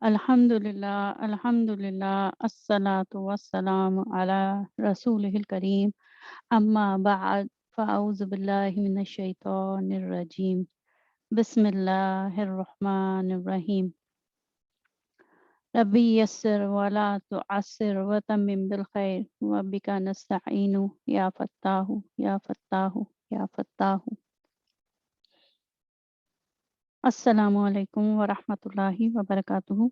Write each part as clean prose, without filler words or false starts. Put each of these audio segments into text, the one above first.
Alhamdulillah, assalatu wassalamu ala rasulihil kareem, amma ba'd, fa'auzu billahi minash shaitanir rajim, bismillahir rahmanir rahim. Rabbi yassir wa la tu'assir wa tammim bil khair wa bika nasta'inu ya fattahu ya fattahu ya fattahu. Assalamu alaikum wa rahmatullahi wa barakatuhu.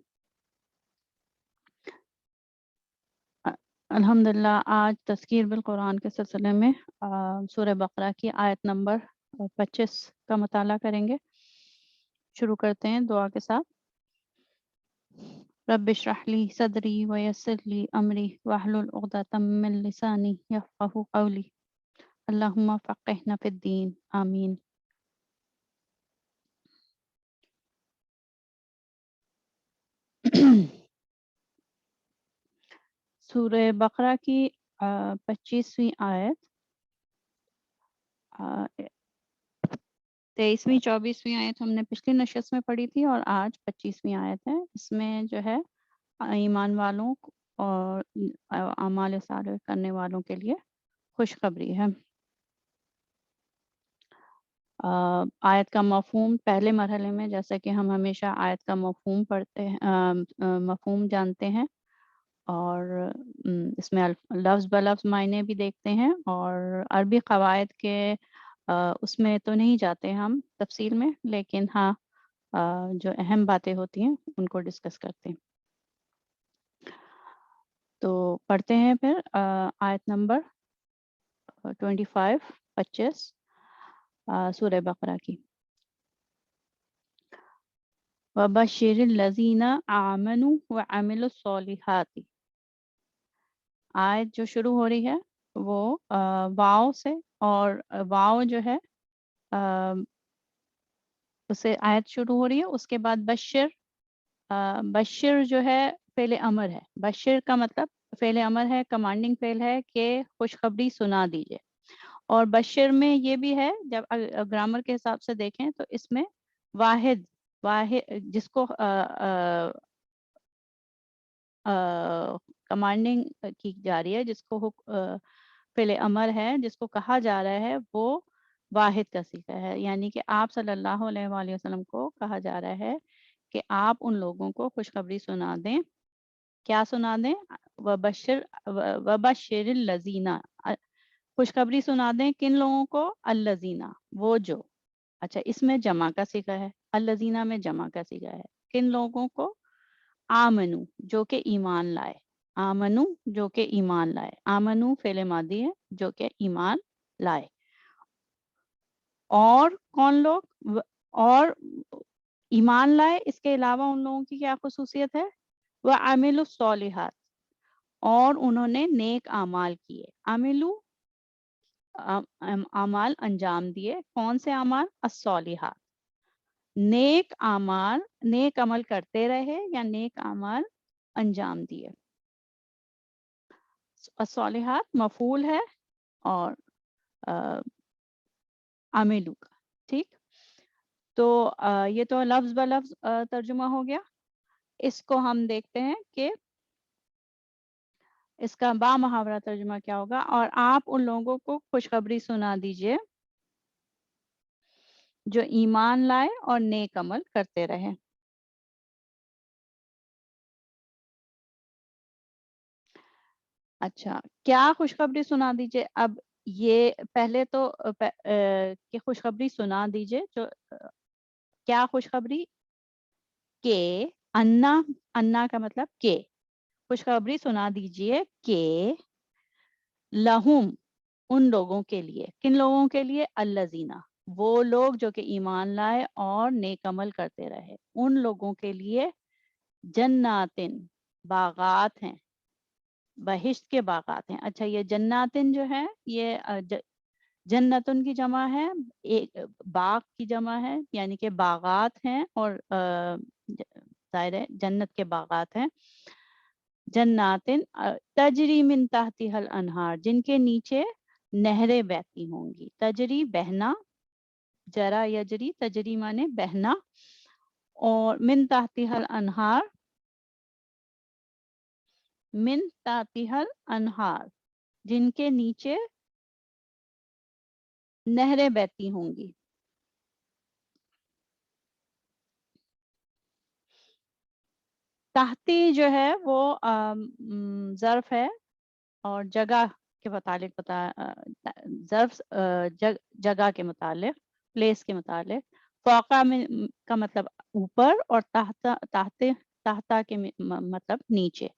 अल्हम्दुलिल्लाह आज तज़कीर bill Quran के सिलसिले में सूरह बकरा की आयत number 25 का मुताला करेंगे। शुरू करते हैं दुआ के साथ। रब्बिश्रह ली सदरी व यस्सिर ली अमरी वहलुल उक़दतम मिन लिसानी यफ़क़हू क़ौली अल्लाहुम्मा फ़क़्हिना फ़िद्दीन आमीन। सूरह बकरा की 25वीं आयत 23वीं 24वीं आयत हमने पिछली नशस्त में पढ़ी थी और आज 25वीं आयत है। इसमें जो है ईमान वालों और अमाल साले करने वालों के लिए खुशखबरी है। आयत का मफ़हूम पहले मरहले में जैसा कि हम हमेशा आयत का मफ़हूम पढ़ते हैं, मफ़हूम जानते हैं और इसमें लफ्ज़ ब-लफ्ज़ मायने भी देखते हैं और अरबी क़वायद के उसमें तो नहीं जाते हम तफ़सील में, लेकिन हाँ जो अहम बातें होती हैं उनको डिस्कस करते हैं। तो पढ़ते हैं फिर आयत नंबर 25 सूरह बकरा की। वबश्शिरिल लज़ीना आमनू व अमिलुस सॉलिहाति। आयत जो शुरू हो रही है वो वाव से और वाव जो है उससे आयत शुरू हो रही है। उसके बाद बश्शिर, बश्शिर जो है फ़ेल अमर है। बश्शिर का मतलब फ़ेल अमर है, कमांडिंग फ़ेल है कि खुशखबरी सुना दीजिए। और बश्शिर में ये भी है, जब ग्रामर के हिसाब से देखें तो इसमें वाहिद जिसको कमांडिंग की जा रही है, जिसको फ़ेल अमर है, जिसको कहा जा रहा है वो वाहिद का सीगा है, यानी कि आप सल्लल्लाहु अलैहि वसल्लम को कहा जा रहा है कि आप उन लोगों को खुशखबरी सुना दें। क्या सुना दें? वबश्शिरिल लज़ीना, खुशखबरी सुना दें किन लोगों को? अल्लज़ीना, वो जो। अच्छा, इसमें जमा का सीगा है, अल्लज़ीना में जमा का सीगा है। किन लोगों को? आमनू, जो कि ईमान लाए। आमनू, जो कि ईमान लाए। आमनू फ़ेल मादी है, जो कि ईमान लाए। और कौन लोग? और ईमान लाए, इसके अलावा उन लोगों की क्या खुसूसियत है? वह अमिलुस सॉलिहात, और उन्होंने नेक आमाल किए। अमिलू आमाल अंजाम दिए। कौन से आमाल? अस्सॉलिहात, नेक आमाल, नेक अमल करते रहे या नेक आमाल अंजाम दिए। अस्सॉलिहात मफूल है और आमिलू का, ठीक। तो ये तो लफ्ज़ ब लफ्ज़ तर्जुमा हो गया। इसको हम देखते हैं कि इसका बामुहावरा तर्जुमा क्या होगा। और आप उन लोगों को खुशखबरी सुना दीजिए जो ईमान लाए और नेक अमल करते रहे। अच्छा, क्या खुशखबरी सुना दीजिए? अब ये पहले तो कि खुशखबरी सुना दीजिए जो क्या खुशखबरी? के अन्ना, अन्ना का मतलब के, खुशखबरी सुना दीजिए के लहुम, उन लोगों के लिए। किन लोगों के लिए? अल्लज़ीना, वो लोग जो कि ईमान लाए और नेक अमल करते रहे। उन लोगों के लिए जन्नातिन, बागात हैं, बहिश्त के बागात हैं। अच्छा, ये जन्नातिन जो है ये जन्नतुन की जमा है, एक बाग की जमा है, यानी कि बागात हैं और ज़ाहिर है जन्नत के बागात हैं। जन्नातिन तजरी मिन तहतिहल अनहार, जिनके नीचे नहरें बहती होंगी। तजरी बहना, जरा यजरी, तजरी माने बहना, और मिन तहतिहल अनहार, मिन तातिहल अनहार, जिनके नीचे नहरें बहती होंगी। ताहती जो है वो ज़र्फ़ है और जगह के मुतालिक ज़र्फ़ जगह के मुतालिक, प्लेस के मुतालिक। फ़ौक़ा में का मतलब ऊपर और ताहते ताहता के मतलब नीचे।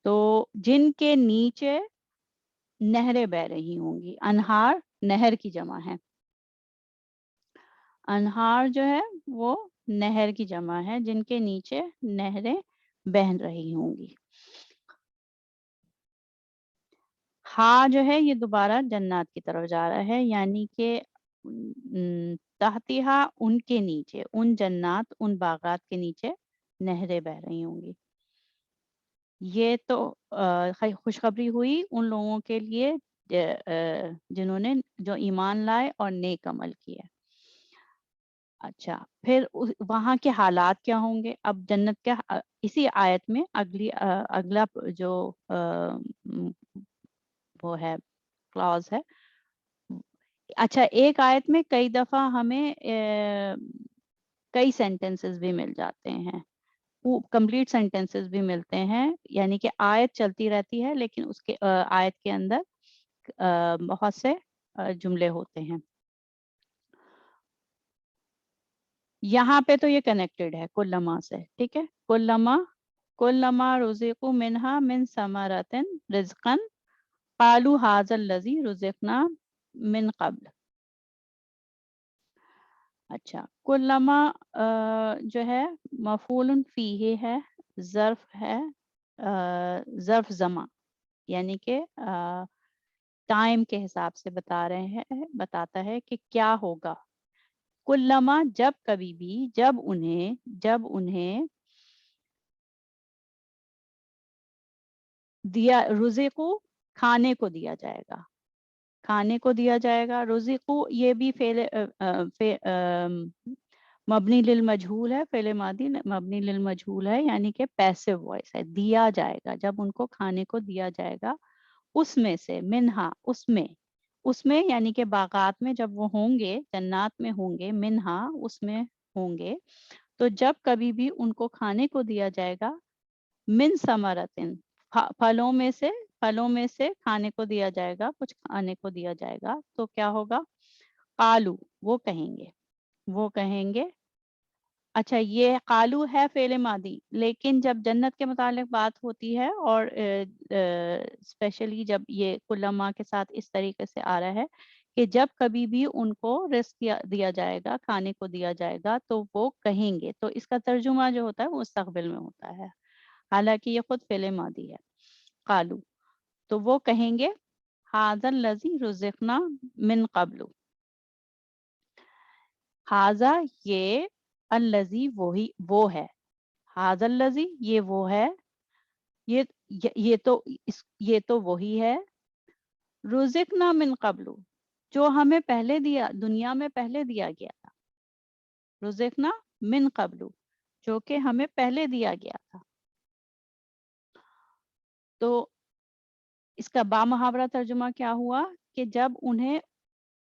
तो जिनके नीचे नहरें बह रही होंगी। अनहार नहर की जमा है। अनहार जो है वो नहर की जमा है, जिनके नीचे नहरें बह रही होंगी। हा जो है ये दोबारा जन्नत की तरफ जा रहा है, यानी कि तहतिहा उनके नीचे, उन जन्नत, उन बागात के नीचे नहरें बह रही होंगी। ये तो खुशखबरी हुई उन लोगों के लिए जिन्होंने जो ईमान लाए और नेक अमल किए। अच्छा, फिर वहाँ के हालात क्या होंगे? अब जन्नत के इसी आयत में अगला जो वो है क्लॉज है। अच्छा, एक आयत में कई दफा हमें कई सेंटेंसेस भी मिल जाते हैं, कंप्लीट सेंटेंसेस भी मिलते हैं, यानी कि आयत चलती रहती है लेकिन उसके आयत के अंदर बहुत से जुमले होते हैं। यहाँ पे तो ये कनेक्टेड है कुल्लमा से, ठीक है। कुल्लमा कुल्लमा रुज़िक़ू मिन्हा मिन समरतिन रिज़्क़न क़ालू हाज़ल लज़ी रुज़िक़ना मिन क़ब्ल। अच्छा, कुल्लमा जो है मफ़ूलुन फ़ीही है, ज़र्फ़ है, ज़र्फ़ ज़मा, यानी कि टाइम के हिसाब से बताता है कि क्या होगा। कुल्लमा जब कभी भी, जब उन्हें दिया, रुज़िक़ू खाने को दिया जाएगा, खाने को दिया जाएगा। रुज़िक़ू ये भी मबनी लिल मजहूल है, फ़ेल मादी मबनी लिल मजहूल है, यानी कि पैसिव वॉइस है। दिया जाएगा, जब उनको खाने को दिया जाएगा, उसमें से, मिन्हा उसमें यानी कि बागात में जब वो होंगे, जन्नात में होंगे, मिन्हा उसमें होंगे, तो जब कभी भी उनको खाने को दिया जाएगा, मिन समरतिन फलों में से खाने को दिया जाएगा, कुछ खाने को दिया जाएगा, तो क्या होगा? कालू वो कहेंगे। अच्छा, ये कालू है फ़ेल मादी, लेकिन जब जन्नत के मुतालिक बात होती है और स्पेशली जब ये कुल्लमा के साथ इस तरीके से आ रहा है कि जब कभी भी उनको रिस्क दिया जाएगा, खाने को दिया जाएगा, तो वो कहेंगे। तो इसका तर्जुमा जो होता है वो मुस्तक़बिल में होता है, हालांकि ये खुद फ़ेल मादी है। कालू, तो वो कहेंगे हाज़ल लज़ी रुज़िक़ना मिन क़ब्लु, हाज़ा ये, अल्लज़ी वो है, हाज़ल लज़ी ये वो है, ये ये तो वही है, रुज़िक़ना मिन क़ब्लु जो हमें पहले दुनिया में पहले दिया गया था। रुज़िक़ना मिन क़ब्लु जो कि हमें पहले दिया गया था। तो इसका बामुहावरा तर्जुमा क्या हुआ कि जब उन्हें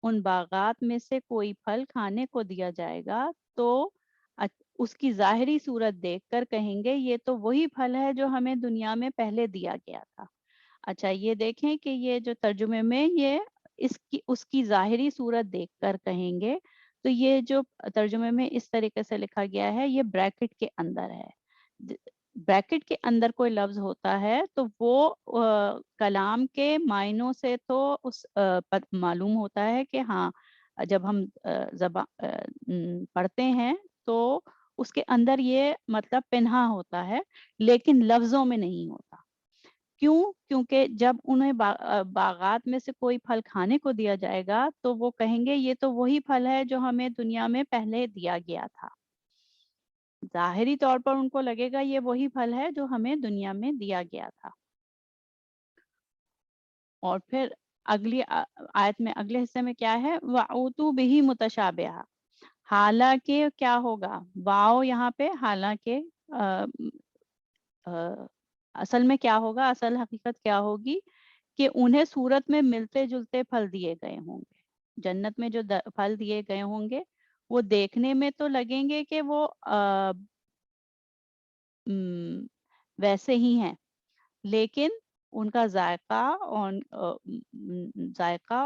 उन बागात में से कोई फल खाने को दिया जाएगा, तो उसकी ज़ाहिरी सूरत देखकर कहेंगे ये तो वही फल है जो हमें दुनिया में पहले दिया गया था। अच्छा, ये देखें कि ये जो तर्जुमे में ये इसकी उसकी ज़ाहिरी सूरत देखकर कहेंगे, तो ये जो तर्जुमे में इस तरीके से लिखा गया है, ये ब्रैकेट के अंदर है। ब्रैकेट के अंदर कोई लफ्ज़ होता है तो वो कलाम के मायनों से तो मालूम होता है कि हाँ, जब हम पढ़ते हैं तो उसके अंदर ये मतलब पिन्हा होता है, लेकिन लफ्ज़ों में नहीं होता। क्यों? क्योंकि जब उन्हें बागात में से कोई फल खाने को दिया जाएगा, तो वो कहेंगे ये तो वही फल है जो हमें दुनिया में पहले दिया गया था। ज़ाहिरी तौर पर उनको लगेगा ये वही फल है जो हमें दुनिया में दिया गया था। और फिर अगली आयत में अगले हिस्से में क्या है? वऊतू बिही मुतशाबिहा, हालांकि क्या होगा? वाओ यहाँ पे हालांकि اصل میں کیا ہوگا, اصل حقیقت کیا ہوگی کہ انہیں صورت میں ملتے جلتے پھل دیے گئے ہوں گے. جنت میں جو پھل دیے گئے ہوں گے وہ دیکھنے میں تو لگیں گے کہ وہ ویسے ہی ہیں, لیکن ان کا ذائقہ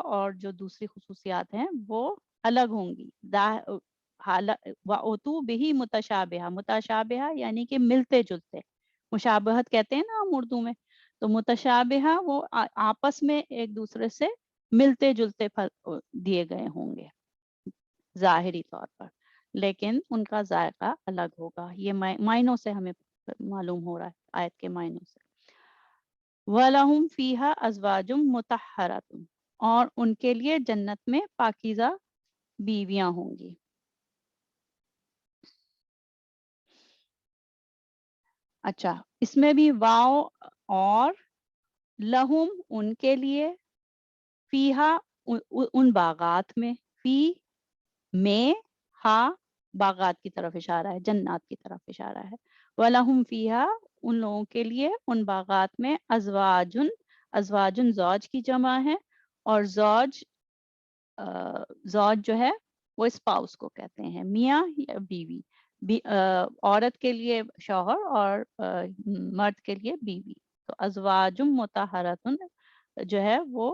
اور جو دوسری خصوصیات ہیں وہ الگ ہوں گی. وَأُتُوا بِهِ مُتَشَابِهًا, متشابہہ یعنی کہ ملتے جلتے, مشابہت کہتے ہیں نا ہم اردو میں, تو متشابہہ وہ آپس میں ایک دوسرے سے ملتے جلتے دیے گئے ہوں گے ظاہری طور پر, لیکن ان کا ذائقہ الگ ہوگا. یہ معنوں سے ہمیں معلوم ہو رہا ہے, آیت کے معنوں سے. وَلَهُمْ فِيهَا أَزْوَاجٌ مُطَهَّرَةٌ, اور ان کے لیے جنت میں پاکیزہ بیویاں ہوں گی. اچھا, اس میں بھی واو اور لہم ان کے لیے, فیہا ان باغات میں, فی میں, ہا باغات کی طرف اشارہ ہے, جنات کی طرف اشارہ ہے. وَلَهُمْ فِيهَا ان لوگوں کے لیے ان باغات میں ازواجن, ازواجن زوج کی جمع ہے, اور زوج جو ہے وہ اسپاؤس کو کہتے ہیں, میاں یا بیوی. عورت کے لیے شوہر اور مرد کے لیے بیوی. تو ازواجم مطہراتن جو ہے وہ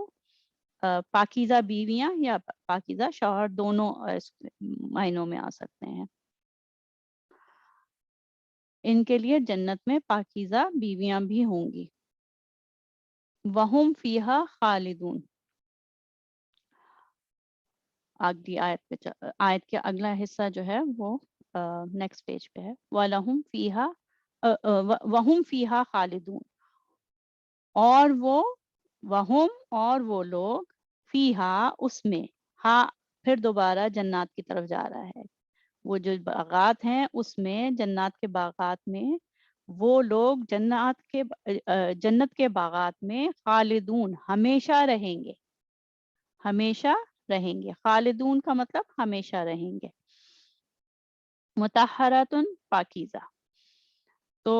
پاکیزہ بیویاں یا پاکیزہ شوہر, دونوں معنوں میں آ سکتے ہیں. ان کے لیے جنت میں پاکیزہ بیویاں بھی ہوں گی. وَهُمْ فِيهَا خَالِدُونَ, اگلی آیت کے اگلا حصہ جو ہے وہ نیکسٹ پیج پہ ہے. وَلَهُمْ فِيهَا وَهُمْ فِيهَا خَالِدُونَ, اور وہ لوگ فیہا اس میں, ہاں پھر دوبارہ جنات کی طرف جا رہا ہے, وہ جو باغات ہیں اس میں, جنات کے باغات میں وہ لوگ جنت کے باغات میں خالدون ہمیشہ رہیں گے, ہمیشہ رہیں گے. خالدون کا مطلب ہمیشہ رہیں گے. مطہراتن پاکیزہ. تو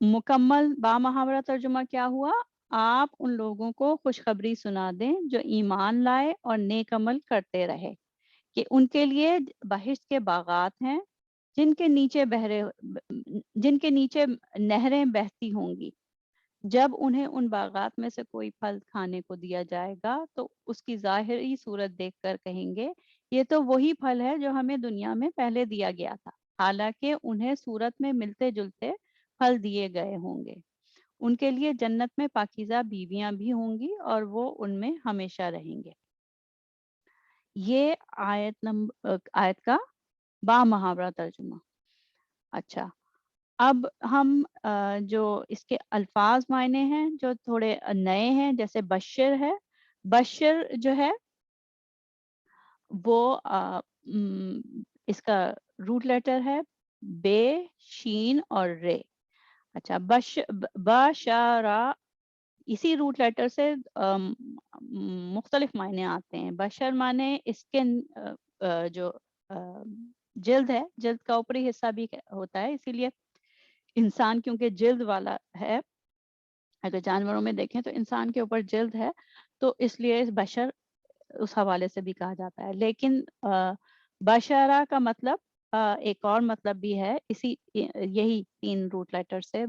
مکمل با محاورہ ترجمہ کیا ہوا؟ آپ ان لوگوں کو خوشخبری سنا دیں جو ایمان لائے اور نیک عمل کرتے رہے کہ ان کے لیے بہشت کے باغات ہیں جن کے نیچے نہریں بہتی ہوں گی. جب انہیں ان باغات میں سے کوئی پھل کھانے کو دیا جائے گا تو اس کی ظاہری صورت دیکھ کر کہیں گے یہ تو وہی پھل ہے جو ہمیں دنیا میں پہلے دیا گیا تھا, حالانکہ انہیں صورت میں ملتے جلتے پھل دیے گئے ہوں گے. ان کے لیے جنت میں پاکیزہ بیویاں بھی ہوں گی اور وہ ان میں ہمیشہ رہیں گے. یہ آیت کا با محاورہ ترجمہ. اچھا, اب ہم جو اس کے الفاظ معنی ہیں جو تھوڑے نئے ہیں, جیسے بشر ہے, بشر جو ہے وہ اس کا روٹ لیٹر ہے بے, شین اور رے. اچھا, بشارا اسی روٹ لیٹر سے مختلف معنی آتے ہیں. بشر معنی اسکن, جو جلد ہے, جلد کا اوپری حصہ بھی ہوتا ہے, اسی لیے انسان کیونکہ جلد والا ہے, اگر جانوروں میں دیکھیں تو انسان کے اوپر جلد ہے تو اس لیے بشر اس حوالے سے بھی کہا جاتا ہے. لیکن بشرا کا مطلب ایک اور مطلب بھی ہے, یہی 3 روٹ لیٹر سے,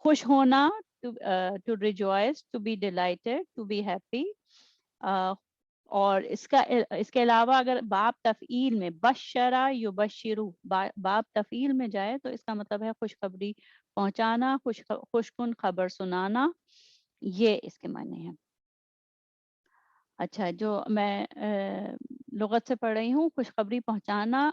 خوش ہونا, to rejoice, to be delighted, to be happy. اور اس کے علاوہ اگر باب تفعیل میں بشرا یبشرو باب تفعیل میں جائے تو اس کا مطلب ہے خوشخبری پہنچانا, خوشکن خبر سنانا, یہ اس کے معنی ہیں. اچھا, جو میں لغت سے پڑھ رہی ہوں, خوشخبری پہنچانا,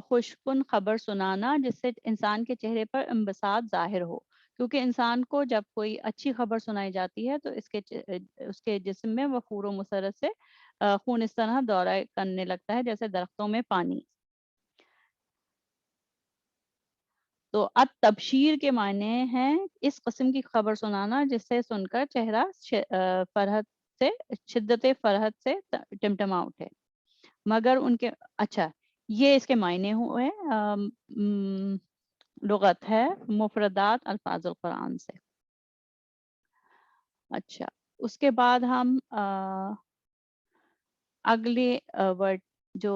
خوشکن خبر سنانا جس سے انسان کے چہرے پر انبساط ظاہر ہو, کیونکہ انسان کو جب کوئی اچھی خبر سنائی جاتی ہے تو اس کے جسم میں وفور و مسرت سے خون اس طرح دورہ کرنے لگتا ہے جیسے درختوں میں پانی. تو التبشیر کے معنی ہیں اس قسم کی خبر سنانا جس سے سن کر چہرہ شدت فرحت سے ٹمٹما اٹھے. مگر ان کے, اچھا یہ اس کے معنی ہوئے. लुगत है, मुफरदात अल्फाज कुरान से। अच्छा, उसके बाद हम अगले वर्ड जो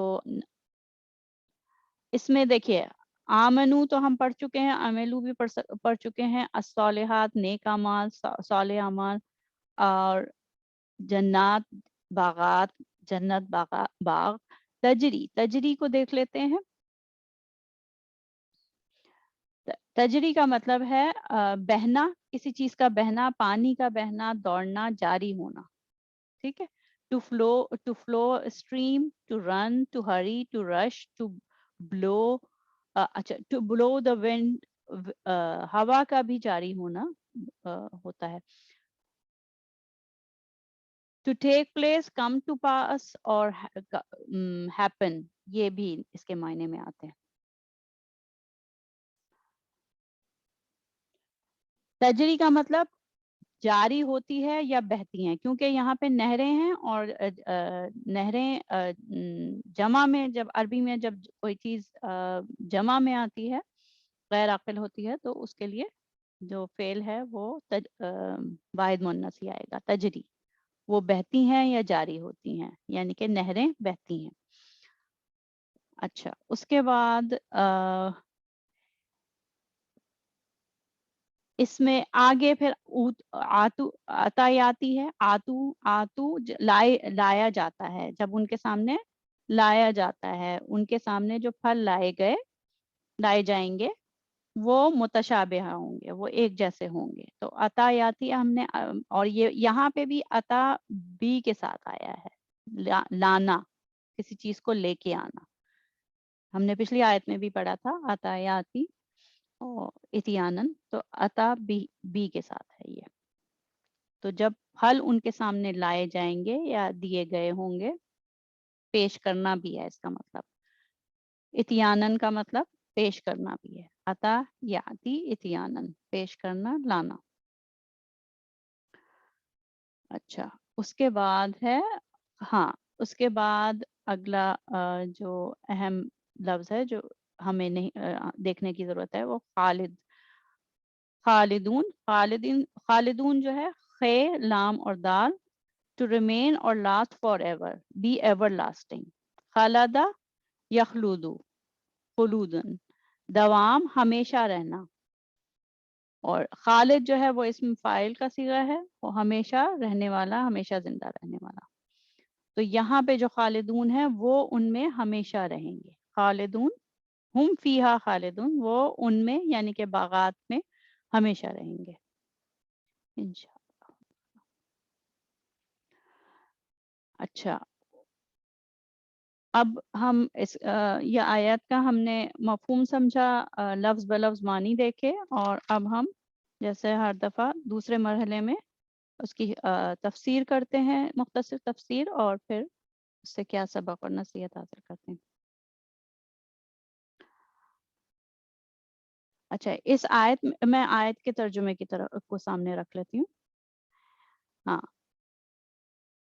इसमें देखिए, आमनू तो हम पढ़ चुके हैं, अमेलू भी पढ़ चुके हैं, अस्सॉलिहात नेक अमाल, सालेह अमाल, और जन्नात बागात, जन्नत बाग। तजरी, तजरी को देख लेते हैं। तजरी का मतलब है बहना, किसी चीज का बहना, पानी का बहना, दौड़ना, जारी होना। ठीक है। To flow stream, to run, to hurry, to rush, to blow. अच्छा, टू ब्लो द विंड, हवा का भी जारी होना होता है। To take place, come to pass, और हैपन, ये भी इसके मायने में आते हैं। तजरी का मतलब जारी होती है या बहती हैं, क्योंकि यहाँ पे नहरें हैं, और नहरें जमा में, जब अरबी में जब कोई चीज जमा में आती है, गैर आकिल होती है, तो उसके लिए जो फेल है वो वाहिद मुन्नस ही आएगा, तजरी। वो बहती हैं या जारी होती हैं, यानी कि नहरें बहती हैं। अच्छा, उसके बाद इसमें आगे फिर आतू अतायाती है। आतू आतू लाया जाता है, जब उनके सामने लाया जाता है, उनके सामने जो फल लाए जाएंगे वो मुतशाबिह होंगे, वो एक जैसे होंगे। तो अतायाती हमने और ये यहाँ पे भी अता बी के साथ आया है, लाना, किसी चीज को लेके आना। हमने पिछली आयत में भी पढ़ा था अतायाती और इतियानन, तो अता बी के साथ है ये। तो जब फल उनके सामने लाए जाएंगे या दिए गए होंगे, पेश करना भी है इसका मतलब। इतियानन का मतलब पेश करना भी है। अता याति इतियानन, पेश करना, लाना। अच्छा, उसके बाद है, हाँ, उसके बाद अगला जो अहम लफ्ज है जो हमें नहीं देखने की जरूरत है, वो खालिद, खालिदून, खालिदून जो है, खे, लाम और दाल, टू रिमेन और last for ever, be everlasting. खालादा यखलूदू, खुलूदन, दवाम, हमेशा रहना। और खालिद जो है वो इसमें फाइल का सीगा है, वो हमेशा रहने वाला, हमेशा जिंदा रहने वाला। तो यहाँ पे जो खालिदून है वो उनमें हमेशा रहेंगे। खालिदून, हम फीहा खालिदून, वो उनमें यानी कि बागात में हमेशा रहेंगे इंशाअल्लाह। अच्छा, अब हम ये आयत का हमने मफहूम समझा, लफ्ज़ ब लफ्ज़ मानी देखे, और अब हम जैसे हर दफ़ा दूसरे मरहले में उसकी तफसीर करते हैं, मुख्तसर तफसीर, और फिर उससे क्या सबक और नसीहत हासिल करते हैं। अच्छा, इस आयत मैं आयत के तर्जुमे की तरफ को सामने रख लेती हूँ। हाँ,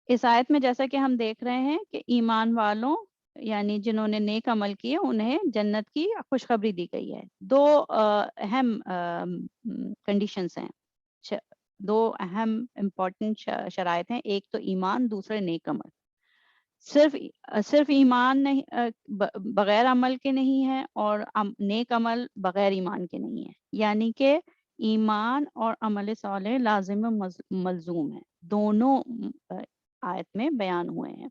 इस आयत में जैसा कि हम देख रहे हैं कि ईमान वालों, यानी जिन्होंने नेक अमल किए, उन्हें जन्नत की खुशखबरी दी गई है। दो अहम कंडीशंस हैं, श- दो अहम इम्पोर्टेंट शराइत हैं। एक तो ईमान, दूसरे नेक अमल। सिर्फ ईमान नहीं, बगैर अमल के नहीं है, और नेक अमल बगैर ईमान के नहीं है। यानी कि ईमान और अमल सालेह लाजिम व मलजूम है, दोनों आयत में बयान हुए हैं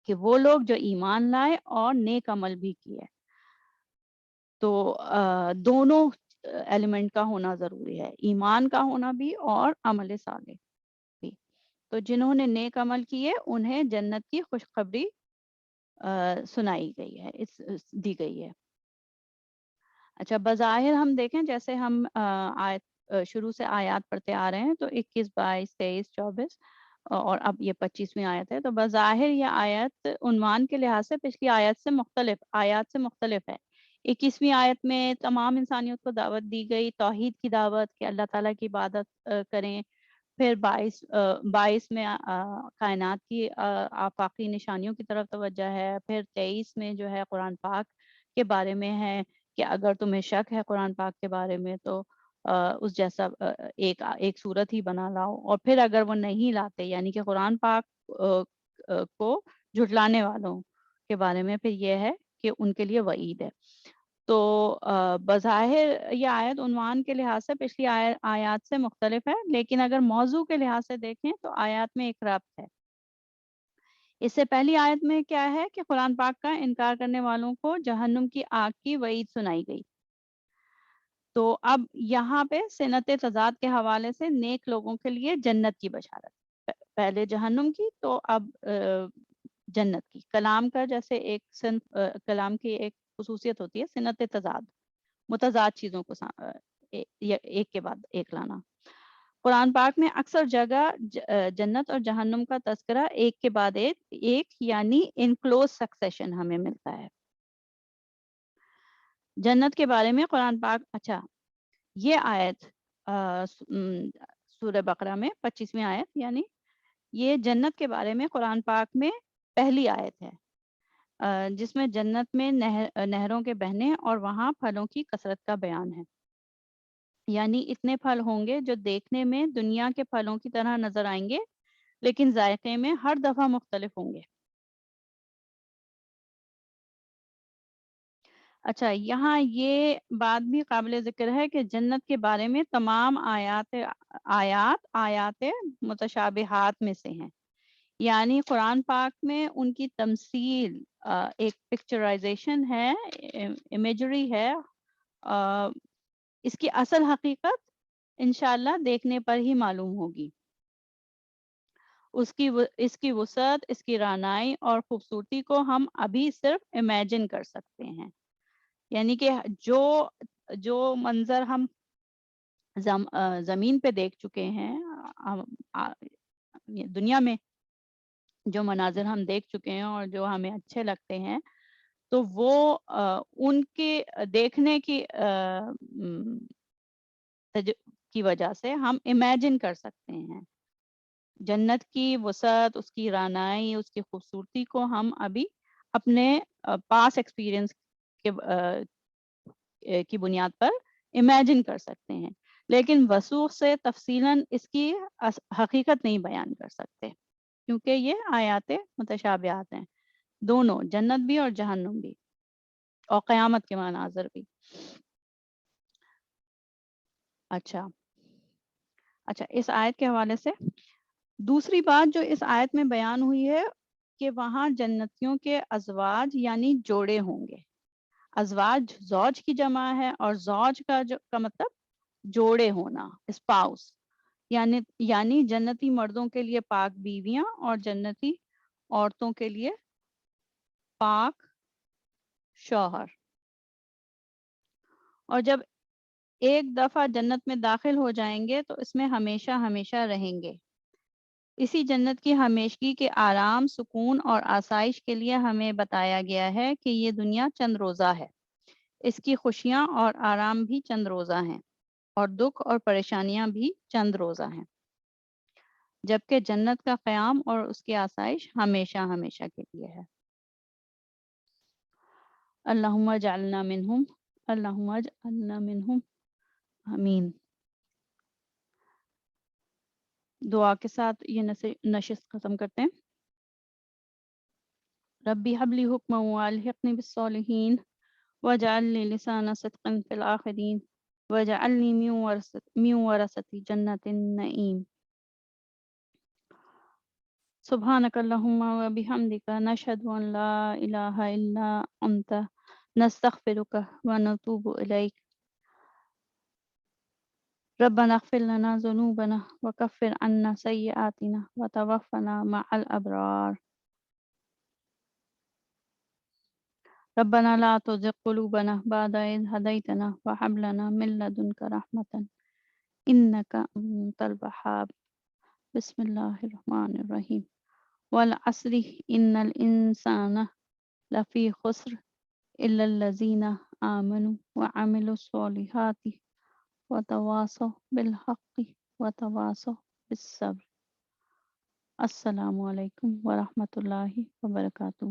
कि वो लोग जो ईमान लाए और नेक अमल भी किए। तो दोनों एलिमेंट का होना जरूरी है, ईमान का होना भी और अमल सालेह भी। तो जिन्होंने नेक अमल किए उन्हें जन्नत की खुशखबरी सुनाई गई है, दी गई है। अच्छा, बज़ाहिर हम देखें, जैसे हम आयत शुरू से आयत पढ़ते आ रहे हैं, तो 21, 22, 23, 24 और अब ये 25वीं आयत है। तो बज़ाहिर ये आयत उन्वान के लिहाज से पिछली आयत से मुख्तलिफ है। 21वीं आयत में तमाम इंसानियत को दावत दी गई, तौहीद की दावत, कि अल्लाह ताला की इबादत करें। फिर 22 में कायनात की आफाकी निशानियों की तरफ तवज्जो है। फिर 23 में जो है कुरान पाक के बारे में है کہ اگر تمہیں شک ہے قرآن پاک کے بارے میں تو اس جیسا ایک صورت ہی بنا لاؤ. اور پھر اگر وہ نہیں لاتے یعنی کہ قرآن پاک کو جھٹلانے والوں کے بارے میں پھر یہ ہے کہ ان کے لیے وعید ہے. تو بظاہر یہ آیت عنوان کے لحاظ سے پچھلی آیات سے مختلف ہے، لیکن اگر موضوع کے لحاظ سے دیکھیں تو آیات میں ایک ربط ہے. اس سے پہلی آیت میں کیا ہے کہ قرآن پاک کا انکار کرنے والوں کو جہنم کی آگ کی وعید سنائی گئی. تو اب یہاں پہ صنعت تضاد کے حوالے سے نیک لوگوں کے لیے جنت کی بشارت. پہلے جہنم کی تو اب جنت کی. کلام کا جیسے کلام کی ایک خصوصیت ہوتی ہے صنعت تضاد، متضاد چیزوں کو ایک کے بعد ایک لانا. قرآن پاک میں اکثر جگہ جنت اور جہنم کا تذکرہ ایک کے بعد ایک یعنی ان کلوز سکسیشن ہمیں ملتا ہے. جنت کے بارے میں قرآن پاک یہ آیت سورہ بقرہ میں 25ویں آیت یعنی یہ جنت کے بارے میں قرآن پاک میں پہلی آیت ہے جس میں جنت میں نہروں کے بہنے اور وہاں پھلوں کی کثرت کا بیان ہے. یعنی اتنے پھل ہوں گے جو دیکھنے میں دنیا کے پھلوں کی طرح نظر آئیں گے لیکن ذائقے میں ہر دفعہ مختلف ہوں گے. یہاں یہ بات بھی قابل ذکر ہے کہ جنت کے بارے میں تمام آیات متشابہات میں سے ہیں. یعنی قرآن پاک میں ان کی تمثیل ایک پکچرائزیشن ہے، امیجری ہے. اس کی اصل حقیقت انشاءاللہ دیکھنے پر ہی معلوم ہوگی. اس کی وسعت، اس کی رانائی اور خوبصورتی کو ہم ابھی صرف امیجن کر سکتے ہیں. یعنی کہ جو منظر ہم زمین پہ دیکھ چکے ہیں، دنیا میں جو مناظر ہم دیکھ چکے ہیں اور جو ہمیں اچھے لگتے ہیں تو وہ ان کے دیکھنے کی وجہ سے ہم امیجن کر سکتے ہیں. جنت کی وسعت، اس کی رانائی، اس کی خوبصورتی کو ہم ابھی اپنے پاس ایکسپیرینس کی بنیاد پر امیجن کر سکتے ہیں، لیکن وثوق سے تفصیلاً اس کی حقیقت نہیں بیان کر سکتے کیونکہ یہ آیات متشابہات ہیں، دونوں جنت بھی اور جہنم بھی اور قیامت کے مناظر بھی. اچھا اس آیت کے حوالے سے دوسری بات جو اس آیت میں بیان ہوئی ہے کہ وہاں جنتیوں کے ازواج یعنی جوڑے ہوں گے. ازواج زوج کی جمع ہے اور زوج کا مطلب جوڑے ہونا، اسپاؤس. یعنی جنتی مردوں کے لیے پاک بیویاں اور جنتی عورتوں کے لیے پاک شوہر. اور جب ایک دفعہ جنت میں داخل ہو جائیں گے تو اس میں ہمیشہ ہمیشہ رہیں گے. اسی جنت کی ہمیشگی کے آرام، سکون اور آسائش کے لیے ہمیں بتایا گیا ہے کہ یہ دنیا چند روزہ ہے. اس کی خوشیاں اور آرام بھی چند روزہ ہیں اور دکھ اور پریشانیاں بھی چند روزہ ہیں، جبکہ جنت کا قیام اور اس کی آسائش ہمیشہ ہمیشہ کے لیے ہے. اللہم اجعلنا منہم، اللہم اجعلنا منہم، آمین. دعا کے ساتھ یہ نشست ختم کرتے ہیں. ربی حبلی حکم والحقنی بالصالحین واجعلنی لسان صدق فی الآخرین واجعلنی من ورثۃ جنت النعیم. سبحانک اللہم وبحمدک نشہد ان لا الہ الا انت نستغفرک ونتوب الیک. ربنا اغفر لنا ذنوبنا وكفر عنا سيئاتنا وتوفنا مع الأبرار. ربنا لا تزغ قلوبنا بعد إذ هديتنا وهب لنا من لدنك رحمة إنك أنت الوهاب. بسم الله الرحمن الرحيم. والعصر إن الإنسان لفي خسر إلا الذين آمنوا وعملوا الصالحات وتواصوا بالحق وتواصوا بالصبر. السلام علیکم ورحمۃ اللہ وبرکاتہ.